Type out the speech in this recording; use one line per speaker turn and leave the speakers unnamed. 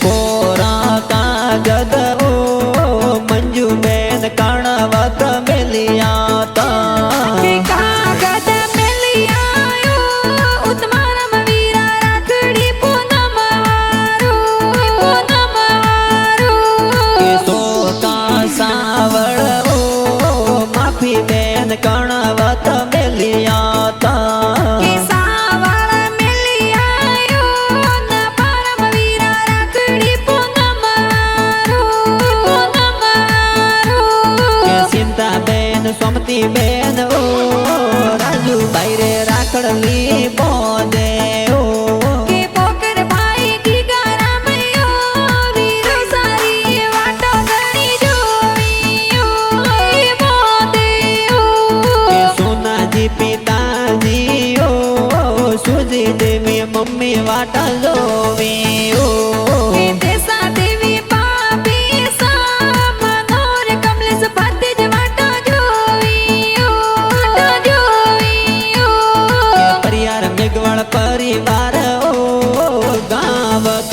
कोरा कागद ओ मंजू बेन कणवत मिलियाता
कागद मिलियायो उतमारम वीरा राखड़ी पूनम वारो
सो का सावड़ ओ माफी बेन कणवत मिलियाता सोमती बेन ओ राजू भाई रे राखड़ली बोदे ओ
के पोकर भाई की गरम यो वीरो सारी वाटो घणी जोवियो बोदे ओ
के सोना जी पिताजी ओ सुजी देवी मम्मी वाटा जोवी ओ
देसा देवी पापी सा मनोर कमलेश भतीज
परिवार ओ गावत